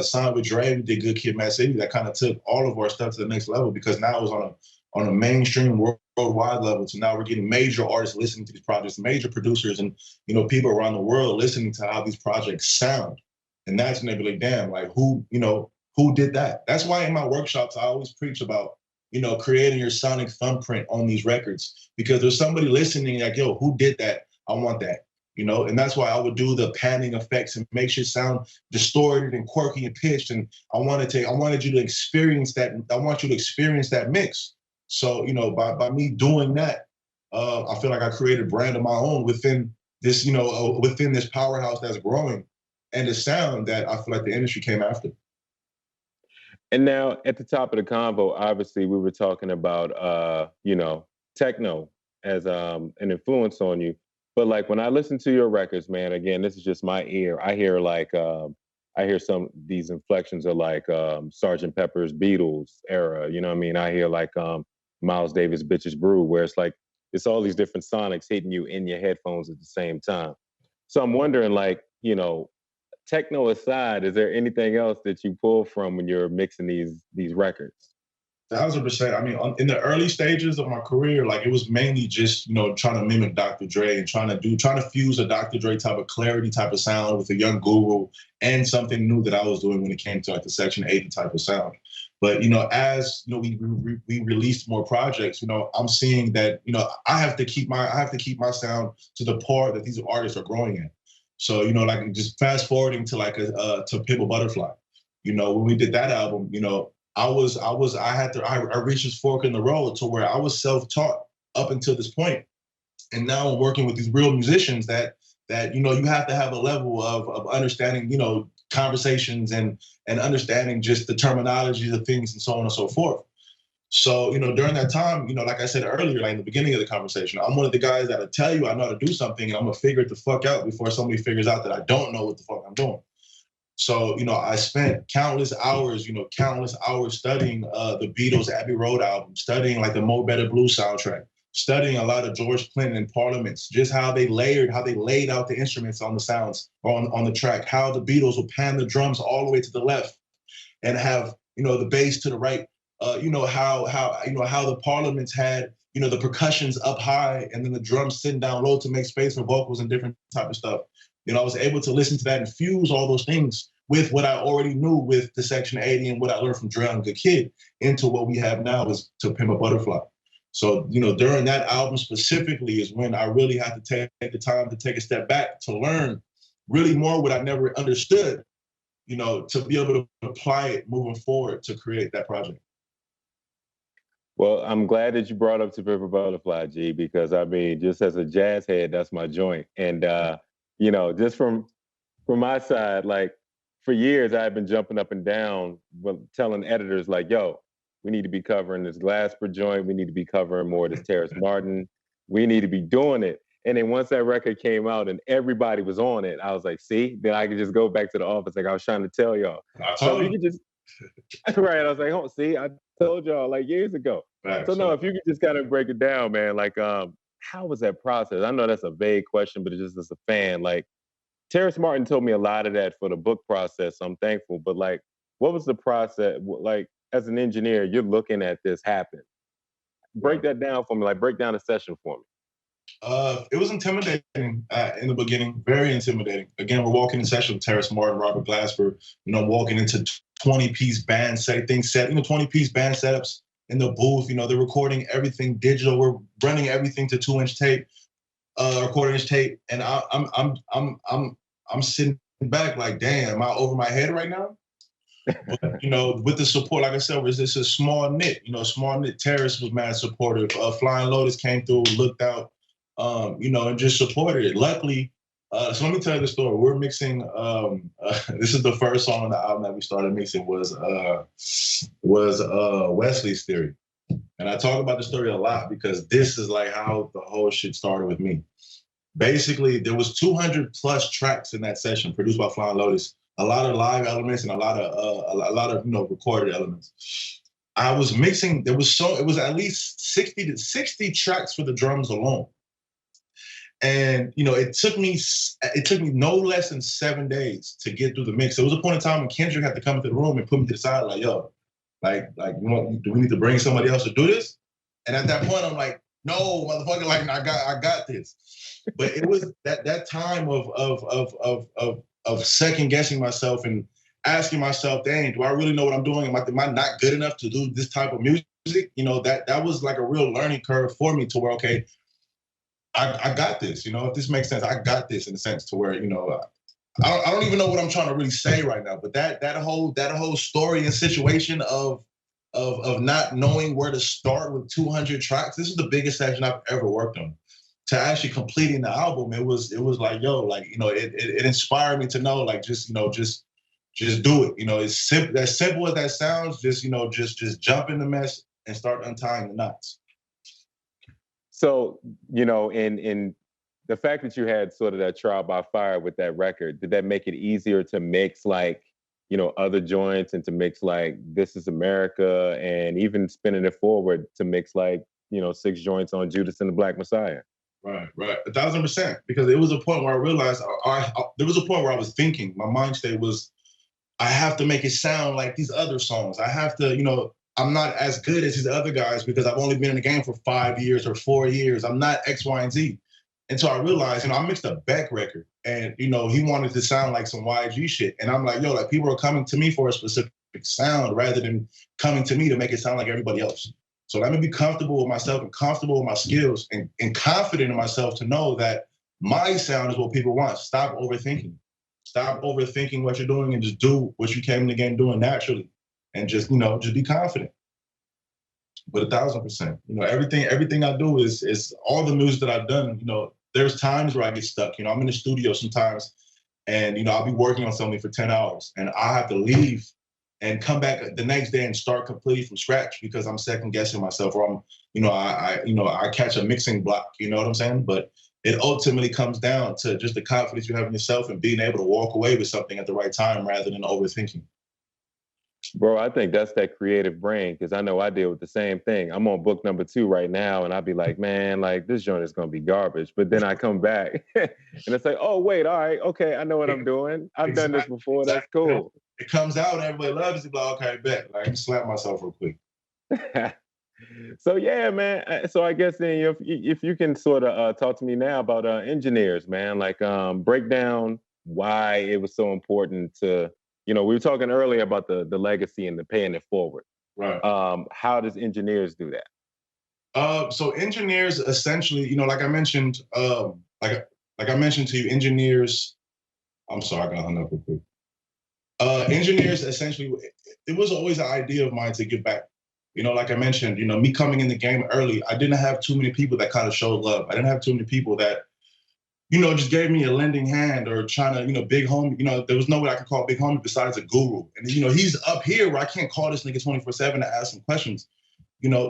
signed with Dre, we did Good Kid, Mad City. That kind of took all of our stuff to the next level because now it was on a mainstream worldwide level. So now we're getting major artists listening to these projects, major producers, and people around the world listening to how these projects sound. And that's when they be like, damn, like who did that? That's why in my workshops I always preach about creating your sonic thumbprint on these records because there's somebody listening like, yo, who did that? I want that. And that's why I would do the panning effects and make shit sound distorted and quirky and pitched. And I wanted you to experience that. I want you to experience that mix. So, by me doing that, I feel like I created a brand of my own within this, within this powerhouse that's growing and the sound that I feel like the industry came after. And now at the top of the convo, obviously we were talking about, techno as an influence on you. But like when I listen to your records, man, again, this is just my ear. I hear some these inflections are like Sgt. Pepper's Beatles era. You know what I mean? I hear like Miles Davis' Bitches Brew, where it's like it's all these different sonics hitting you in your headphones at the same time. So I'm wondering, like, techno aside, is there anything else that you pull from when you're mixing these records? 1,000%. I mean, in the early stages of my career, like it was mainly just, trying to mimic Dr. Dre and trying to fuse a Dr. Dre type of clarity type of sound with a young guru and something new that I was doing when it came to like the Section 80 type of sound. But, as, we released more projects, I'm seeing that, I have to keep my sound to the par that these artists are growing in. So, like just fast forwarding to like to Pimp a Butterfly, when we did that album, I reached this fork in the road to where I was self-taught up until this point. And now I'm working with these real musicians that you have to have a level of understanding, conversations and understanding just the terminology of things and so on and so forth. So, during that time, like I said earlier, like in the beginning of the conversation, I'm one of the guys that'll tell you I know how to do something and I'm gonna figure it the fuck out before somebody figures out that I don't know what the fuck I'm doing. So, I spent countless hours studying the Beatles' Abbey Road album, studying like the Mo Better Blues soundtrack, studying a lot of George Clinton and Parliaments, just how they laid out the instruments on the sounds or on the track, how the Beatles would pan the drums all the way to the left and have, the bass to the right, how the Parliaments had, the percussions up high and then the drums sitting down low to make space for vocals and different type of stuff. I was able to listen to that and fuse all those things with what I already knew with the Section 80 and what I learned from Dre on Good Kid into what we have now is to Pimp a Butterfly. So, during that album specifically is when I really had to take the time to take a step back to learn really more what I never understood, to be able to apply it moving forward to create that project. Well, I'm glad that you brought up To Pimp a Butterfly, G, because I mean, just as a jazz head, that's my joint. And just from my side, like for years I've been jumping up and down, telling editors like, yo, we need to be covering this Glasper joint. We need to be covering more of this Terrace Martin. We need to be doing it. And then once that record came out and everybody was on it, I was like, see, then I could just go back to the office like I was trying to tell y'all. So if you could just, right, I was like, oh, see, I told y'all like years ago. So no, if you could just kind of break it down, man, like how was that process? I know that's a vague question, but it's just as a fan, like Terrace Martin told me a lot of that for the book process. So I'm thankful. But like, what was the process? Like, as an engineer, you're looking at this happen. Break that down for me. Like, break down the session for me. It was intimidating in the beginning, very intimidating. Again, we're walking in session with Terrace Martin, Robert Glasper, walking into 20-piece band set, 20-piece band setups in the booth. They're recording everything digital. We're running everything to 2-inch tape, quarter-inch tape, and I'm sitting back like, damn, am I over my head right now? But, with the support, like I said, it's a small knit. Small knit. Terrace was mad supportive. Flying Lotus came through, looked out, and just supported it. Luckily, so let me tell you the story. We're mixing. This is the first song on the album that we started mixing was Wesley's Theory, and I talk about the story a lot because this is like how the whole shit started with me. Basically, there was 200 plus tracks in that session produced by Flying Lotus. A lot of live elements and a lot of recorded elements. I was mixing. It was at least 60 tracks for the drums alone. And it took me no less than 7 days to get through the mix. There was a point in time when Kendrick had to come into the room and put me to the side, like, yo, do we need to bring somebody else to do this? And at that point, I'm like, no, motherfucker, like I got this. But it was that time of second guessing myself and asking myself, dang, do I really know what I'm doing? Am I not good enough to do this type of music? That was like a real learning curve for me to where, okay, I got this, if this makes sense. I got this in a sense to where, I don't even know what I'm trying to really say right now, but that whole story and situation of not knowing where to start with 200 tracks. This is the biggest section I've ever worked on. To actually completing the album, it was like, yo, like, it inspired me to know, like, just do it. It's simple, as simple as that sounds, just jump in the mess and start untying the knots. So, in the fact that you had sort of that trial by fire with that record, did that make it easier to mix like, other joints and to mix like This Is America and even spinning it forward to mix like, 6 joints on Judas and the Black Messiah? Right, 1,000%. Because it was a point where I realized, there was a point where I was thinking, my mind state was, I have to make it sound like these other songs. I have to, I'm not as good as these other guys because I've only been in the game for 5 years or 4 years. I'm not X, Y, and Z. And so I realized, I mixed a Beck record and, he wanted to sound like some YG shit. And I'm like, yo, like people are coming to me for a specific sound rather than coming to me to make it sound like everybody else. So let me be comfortable with myself and comfortable with my skills and confident in myself to know that my sound is what people want. Stop overthinking. Stop overthinking what you're doing and just do what you came in the game doing naturally. And just be confident. But 1,000%. Everything I do is all the music that I've done, there's times where I get stuck. I'm in the studio sometimes and, I'll be working on something for 10 hours and I have to leave and come back the next day and start completely from scratch because I'm second guessing myself or I'm, I catch a mixing block, you know what I'm saying? But it ultimately comes down to just the confidence you have in yourself and being able to walk away with something at the right time rather than overthinking. Bro, I think that's that creative brain because I know I deal with the same thing. I'm on book number 2 right now and I'll be like, man, like this joint is going to be garbage. But then I come back and it's like, oh, wait, all right, okay, I know what I'm doing. I've done this before, that's cool. It comes out and everybody loves it, but okay, bet. Like, I can slap myself real quick. So yeah, man. So I guess then if you can sort of talk to me now about engineers, man, like break down why it was so important to, we were talking earlier about the legacy and the paying it forward. Right. How does engineers do that? So engineers essentially, like I mentioned, like I mentioned to you, engineers. I'm sorry, I got hung up real quick. Engineers essentially, it was always an idea of mine to give back. Like I mentioned, me coming in the game early, I didn't have too many people that kind of showed love. I didn't have too many people that, just gave me a lending hand or trying to, big homie, there was no way I could call big homie besides a guru. And, he's up here where I can't call this nigga 24/7 to ask him questions.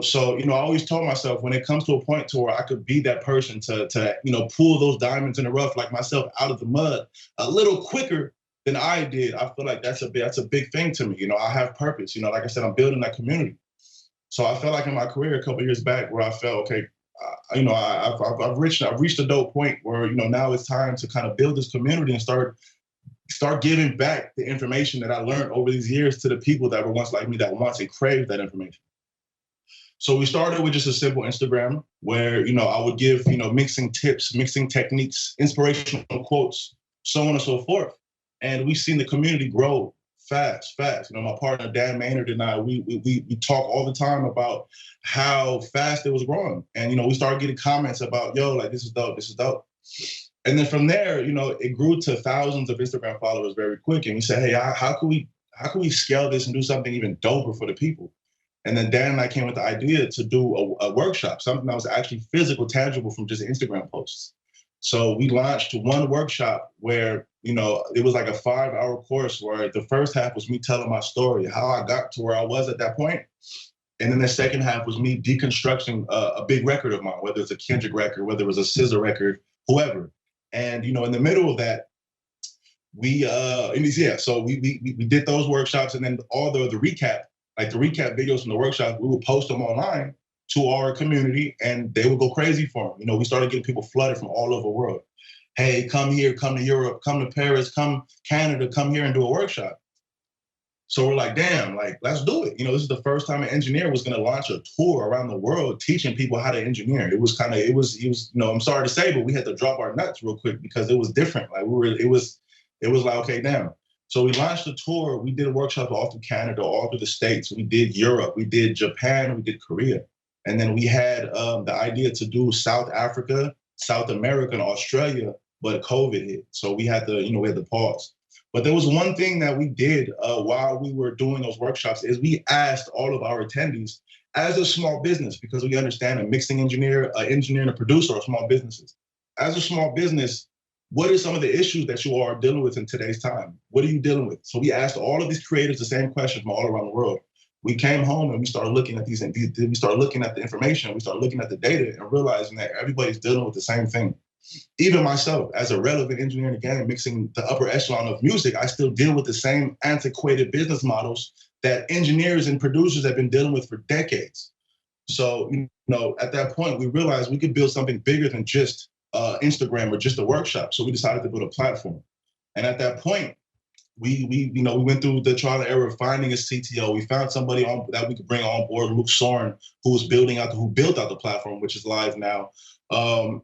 So, I always told myself when it comes to a point to where I could be that person to pull those diamonds in the rough like myself out of the mud a little quicker than I did. I feel like that's a big thing to me. I have purpose. Like I said, I'm building that community. So I felt like in my career a couple of years back where I felt, okay, I've reached a dope point where, now it's time to kind of build this community and start giving back the information that I learned over these years to the people that were once like me that once and craved that information. So we started with just a simple Instagram where, I would give, mixing tips, mixing techniques, inspirational quotes, so on and so forth. And we've seen the community grow fast. My partner, Dan Maynard, and I, we talk all the time about how fast it was growing. And, we started getting comments about, yo, like, this is dope. And then from there, it grew to thousands of Instagram followers very quick. And we said, hey, how can we scale this and do something even doper for the people? And then Dan and I came with the idea to do a workshop, something that was actually physical, tangible from just Instagram posts. So we launched one workshop where, it was like a 5-hour course where the first half was me telling my story, how I got to where I was at that point. And then the second half was me deconstructing a big record of mine, whether it's a Kendrick record, whether it was a SZA record, whoever. And, in the middle of that, we did those workshops and then all the recap, like the recap videos from the workshop, we would post them online. to our community, and they would go crazy for them. You know, we started getting people flooded from all over the world. Hey, come here, come to Europe, come to Paris, come Canada, come here and do a workshop. So we're like, damn, like, let's do it. You know, this is the first time an engineer was going to launch a tour around the world teaching people how to engineer. It was, you know, I'm sorry to say, but we had to drop our nuts real quick because it was different. Like it was like, okay, damn. So we launched a tour. We did a workshop all through Canada, all through the States. We did Europe, we did Japan, we did Korea. And then we had the idea to do South Africa, South America, and Australia, but COVID hit. So we had to, you know, we had to pause. But there was one thing that we did while we were doing those workshops is we asked all of our attendees, as a small business, because we understand a mixing engineer, an engineer, and a producer are small businesses. As a small business, what are some of the issues that you are dealing with in today's time? What are you dealing with? So we asked all of these creators the same question from all around the world. We came home and we started looking at these, we started looking at the information, we started looking at the data and realizing that everybody's dealing with the same thing. Even myself, as a relevant engineer in the game, mixing the upper echelon of music, I still deal with the same antiquated business models that engineers and producers have been dealing with for decades. So, you know, at that point, we realized we could build something bigger than just Instagram or just a workshop. So we decided to build a platform. And at that point, we went through the trial and error of finding a CTO. We found somebody that we could bring on board, Luke Soren, who built out the platform, which is live now. And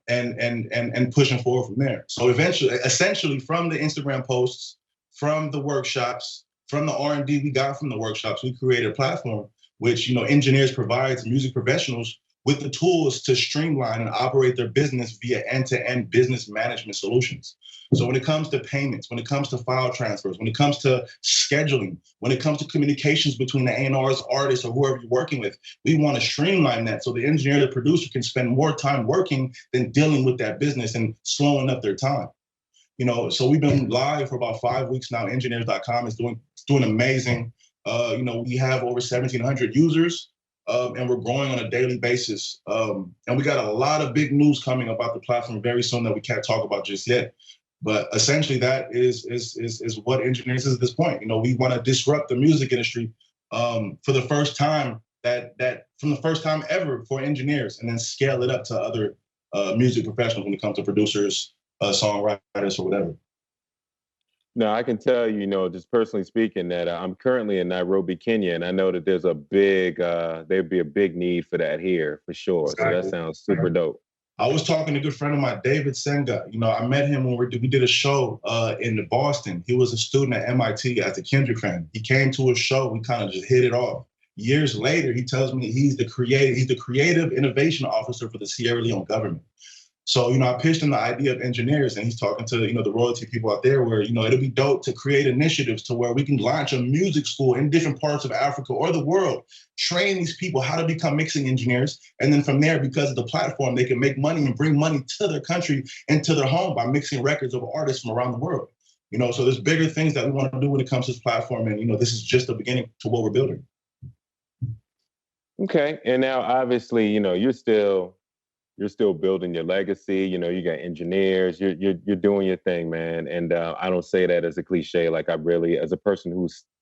pushing forward from there. So essentially from the Instagram posts, from the workshops, from the R&D we got from the workshops, we created a platform which, you know, engineers provide to music professionals with the tools to streamline and operate their business via end-to-end business management solutions. So when it comes to payments, when it comes to file transfers, when it comes to scheduling, when it comes to communications between the A&Rs, artists, or whoever you're working with, we want to streamline that so the engineer, the producer can spend more time working than dealing with that business and slowing up their time. You know, so we've been live for about 5 weeks now. Engineers.com is doing amazing. You know, we have over 1,700 users. And we're growing on a daily basis. And we got a lot of big news coming about the platform very soon that we can't talk about just yet. But essentially, that is what engineers is at this point. You know, we want to disrupt the music industry for the first time, from the first time ever for engineers, and then scale it up to other music professionals when it comes to producers, songwriters, or whatever. No, I can tell you, you know, just personally speaking, that I'm currently in Nairobi, Kenya, and I know that there's there'd be a big need for that here for sure. Exactly. So that sounds super dope. I was talking to a good friend of mine, David Senga. You know, I met him when we did a show in Boston. He was a student at MIT as a Kendrick fan. He came to a show, we kind of just hit it off. Years later, he tells me he's the creative innovation officer for the Sierra Leone government. So, you know, I pitched him the idea of engineers, and he's talking to, you know, the royalty people out there where, you know, it'll be dope to create initiatives to where we can launch a music school in different parts of Africa or the world, train these people how to become mixing engineers. And then from there, because of the platform, they can make money and bring money to their country and to their home by mixing records of artists from around the world. You know, so there's bigger things that we want to do when it comes to this platform. And, you know, this is just the beginning to what we're building. Okay. And now, obviously, you know, you're still building your legacy. You know, you got engineers, you're doing your thing, man. And I don't say that as a cliche. Like, I really, as a person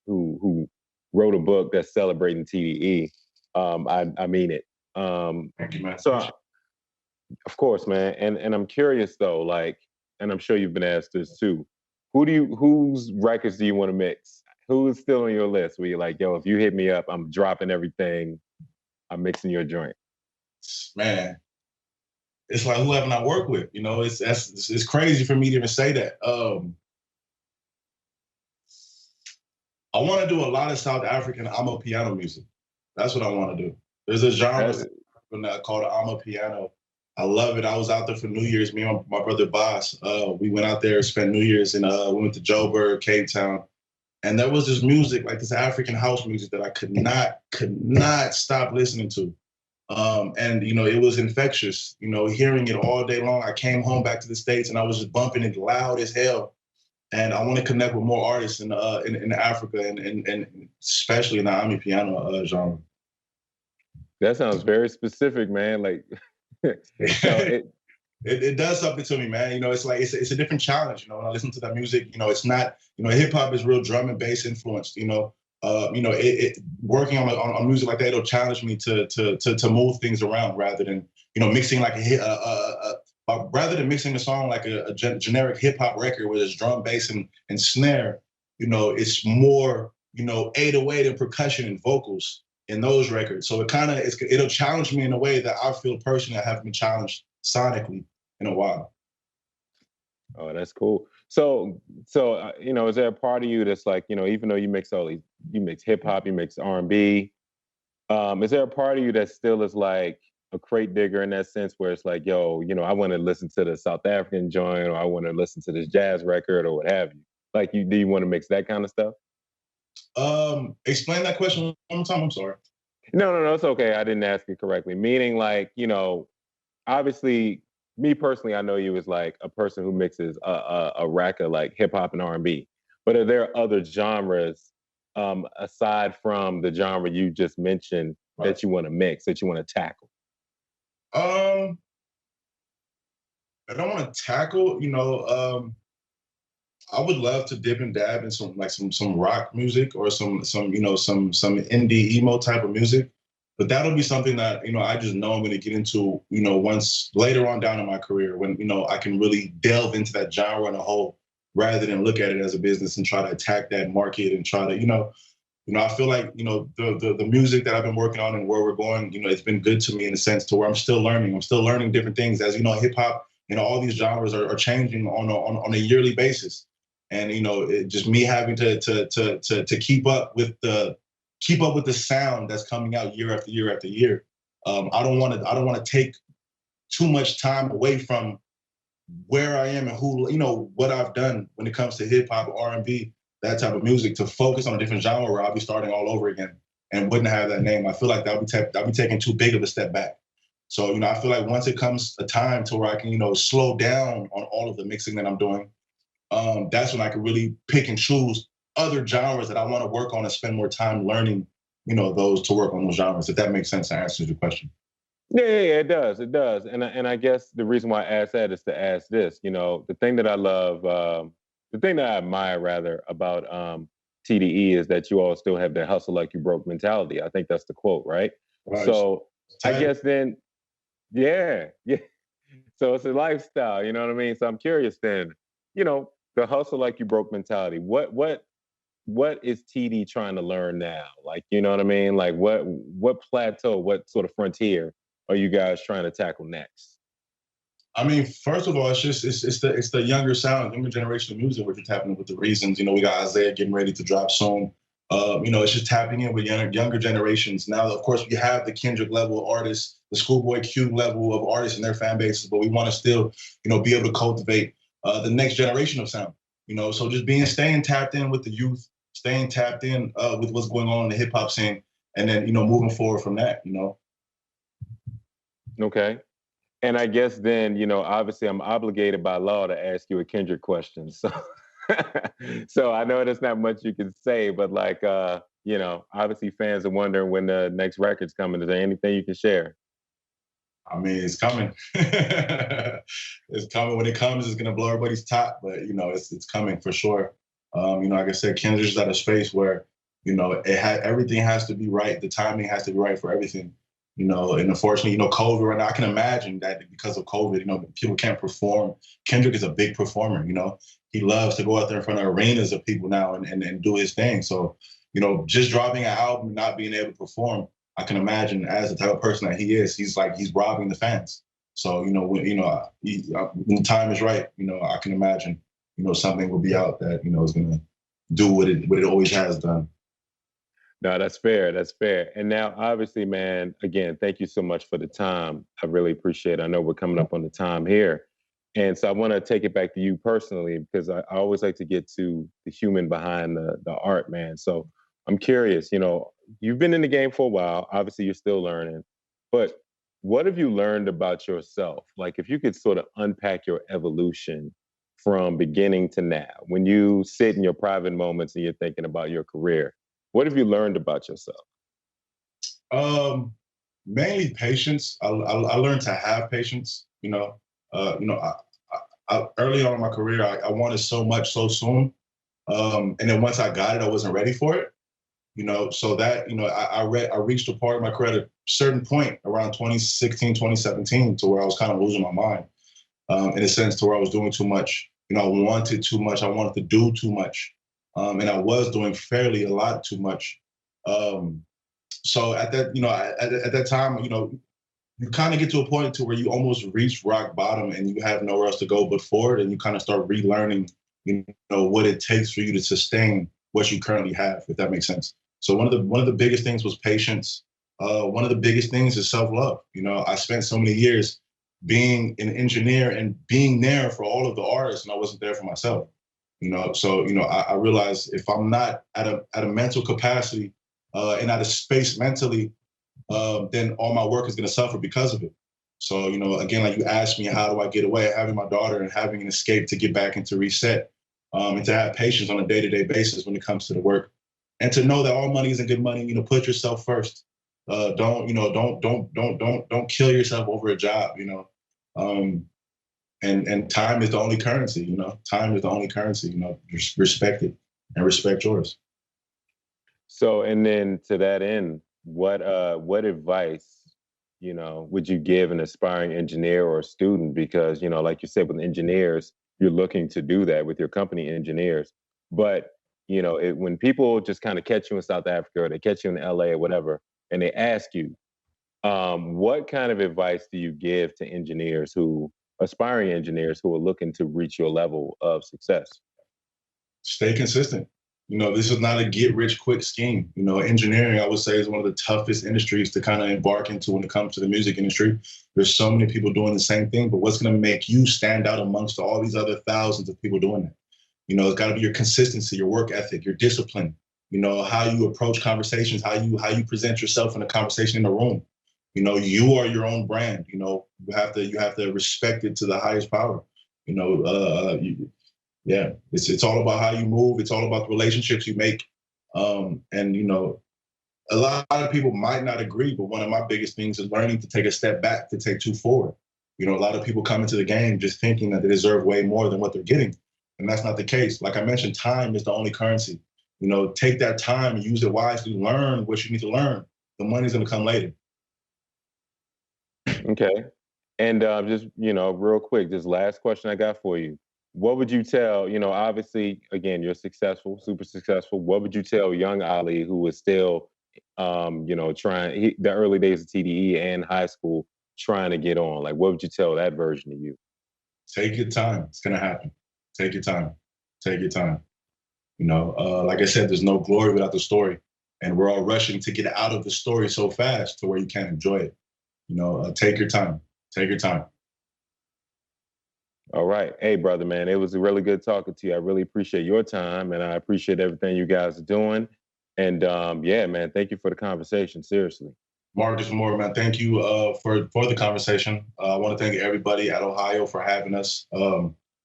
who wrote a book that's celebrating TDE, I mean it. Thank you, man. So, of course, man. And I'm curious though, like, and I'm sure you've been asked this too. Whose records do you want to mix? Who's still on your list where you're like, yo, if you hit me up, I'm dropping everything, I'm mixing your joint? Man. It's like, who haven't I worked with? You know, it's crazy for me to even say that. I want to do a lot of South African amapiano music. That's what I want to do. There's a genre called amapiano. I love it. I was out there for New Year's. Me and my brother Boss. We went out there, spent New Year's, and we went to Joburg, Cape Town, and there was this music, like this African house music, that I could not stop listening to. And, you know, it was infectious, you know, hearing it all day long. I came home back to the States and I was just bumping it loud as hell. And I want to connect with more artists in Africa and especially in the amapiano genre. That sounds very specific, man. Like, it does something to me, man. You know, it's like, it's a different challenge. You know, when I listen to that music, you know, it's not, you know, hip hop is real drum and bass influenced, you know. working on music like that, it'll challenge me to move things around rather than mixing like a hit. Rather than mixing a song like a generic hip hop record with its drum, bass, and snare, it's more 808 and percussion and vocals in those records. So it'll challenge me in a way that I feel personally I haven't been challenged sonically in a while. Oh, that's cool. So, is there a part of you that's like, even though you mix you mix hip hop, you mix R&B, is there a part of you that still is like a crate digger in that sense, where it's like, yo, I want to listen to the South African joint, or I want to listen to this jazz record, or what have you? Like, do you want to mix that kind of stuff? Explain that question one more time. I'm sorry. No, it's okay. I didn't ask it correctly. Meaning, like, obviously, me personally, I know you as like a person who mixes a rack of like hip hop and R&B. But are there other genres aside from the genre you just mentioned that you want to mix, that you want to tackle? I don't want to tackle. I would love to dip and dab in some rock music or some indie emo type of music. But that'll be something that, I just know I'm going to get into, once later on down in my career when, I can really delve into that genre in a whole rather than look at it as a business and try to attack that market and try to, I feel like, the music that I've been working on and where we're going, it's been good to me in a sense to where I'm still learning. I'm still learning different things. As hip hop, all these genres are changing on a yearly basis. And, just me having to keep up with the sound that's coming out year after year after year. I don't want to take too much time away from where I am and what I've done when it comes to hip hop, R&B, that type of music, to focus on a different genre where I'll be starting all over again and wouldn't have that name. I feel like that'll be taking too big of a step back. So, I feel like once it comes a time to where I can, slow down on all of the mixing that I'm doing, that's when I can really pick and choose other genres that I want to work on and spend more time learning, those to work on those genres. If that makes sense, to answer your question. Yeah, it does. It does. And I guess the reason why I asked that is to ask this. The thing that I love, the thing that I admire rather about TDE is that you all still have the hustle like you broke mentality. I think that's the quote, right? Right. So I guess then, yeah. So it's a lifestyle, you know what I mean? So I'm curious then, the hustle like you broke mentality. What is TD trying to learn now? Like, you know what I mean? Like what plateau, what sort of frontier are you guys trying to tackle next? I mean, first of all, it's the younger sound, younger generation of music, which is happening with the reasons. We got Isaiah getting ready to drop soon. It's just tapping in with younger generations. Now, of course, we have the Kendrick level of artists, the Schoolboy Q level of artists and their fan bases, but we want to still, be able to cultivate the next generation of sound. So just staying tapped in with the youth, staying tapped in with what's going on in the hip hop scene, and then moving forward from that. Okay. And I guess then, obviously I'm obligated by law to ask you a Kendrick question. So so I know there's not much you can say, but like obviously fans are wondering when the next record's coming. Is there anything you can share? I mean, it's coming. It's coming. When it comes, it's gonna blow everybody's top, but it's coming for sure. Like I said, Kendrick's at a space where, everything has to be right. The timing has to be right for everything. And unfortunately, COVID right now, I can imagine that because of COVID, people can't perform. Kendrick is a big performer, he loves to go out there in front of arenas of people now and do his thing. So, just dropping an album and not being able to perform, I can imagine as the type of person that he is, he's robbing the fans. So, when the time is right, I can imagine, something will be out that, is going to do what it always has done. No, that's fair. That's fair. And now, obviously, man, again, thank you so much for the time. I really appreciate it. I know we're coming up on the time here. And so I want to take it back to you personally, because I always like to get to the human behind the art, man. So I'm curious, you've been in the game for a while. Obviously, you're still learning. But what have you learned about yourself? Like, if you could sort of unpack your evolution from beginning to now, when you sit in your private moments and you're thinking about your career, what have you learned about yourself? Mainly patience. I learned to have patience. Early on in my career, I wanted so much so soon, and then once I got it, I wasn't ready for it. So that, I reached a part of my career at a certain point around 2016, 2017, to where I was kind of losing my mind, in a sense, to where I was doing too much. I wanted too much. I wanted to do too much. And I was doing fairly a lot too much. So at that, at that time, you kind of get to a point to where you almost reach rock bottom and you have nowhere else to go but forward, and you kind of start relearning, what it takes for you to sustain what you currently have, if that makes sense. So one of the biggest things was patience. One of the biggest things is self-love. I spent so many years being an engineer and being there for all of the artists, and I wasn't there for myself. So I realized if I'm not at a mental capacity and at a space mentally, then all my work is going to suffer because of it. So, again, like you asked me, how do I get away? Having my daughter and having an escape to get back and to reset, and to have patience on a day-to-day basis when it comes to the work, and to know that all money isn't good money. Put yourself first. Don't kill yourself over a job. And time is the only currency. Time is the only currency. Respect it and respect yours. So, and then to that end, what advice, would you give an aspiring engineer or a student? Because, like you said, with engineers, you're looking to do that with your company engineers. But, when people just kind of catch you in South Africa or they catch you in LA or whatever, and they ask you, what kind of advice do you give to aspiring engineers who are looking to reach your level of success? Stay consistent. This is not a get rich quick scheme. Engineering, I would say, is one of the toughest industries to kind of embark into when it comes to the music industry. There's so many people doing the same thing, but what's going to make you stand out amongst all these other thousands of people doing that? It's got to be your consistency, your work ethic, your discipline. How you approach conversations, how you present yourself in a conversation in a room. You are your own brand. You have to respect it to the highest power. Yeah, it's all about how you move. It's all about the relationships you make. And a lot of people might not agree, but one of my biggest things is learning to take a step back to take two forward. A lot of people come into the game just thinking that they deserve way more than what they're getting. And that's not the case. Like I mentioned, time is the only currency. Take that time and use it wisely, learn what you need to learn. The money's gonna come later. Okay. And just, real quick, this last question I got for you. What would you tell, obviously, again, you're successful, super successful. What would you tell young Ali who is still, trying the early days of TDE and high school, trying to get on? Like, what would you tell that version of you? Take your time. It's going to happen. Take your time. Take your time. Like I said, there's no glory without the story. And we're all rushing to get out of the story so fast to where you can't enjoy it. Take your time. Take your time. All right. Hey, brother, man, it was really good talking to you. I really appreciate your time, and I appreciate everything you guys are doing. And yeah, man, thank you for the conversation. Seriously. Marcus Moore, man, thank you for the conversation. I want to thank everybody at Ohio for having us.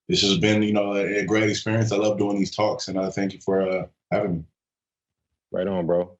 This has been, a great experience. I love doing these talks, and I thank you for having me. Right on, bro.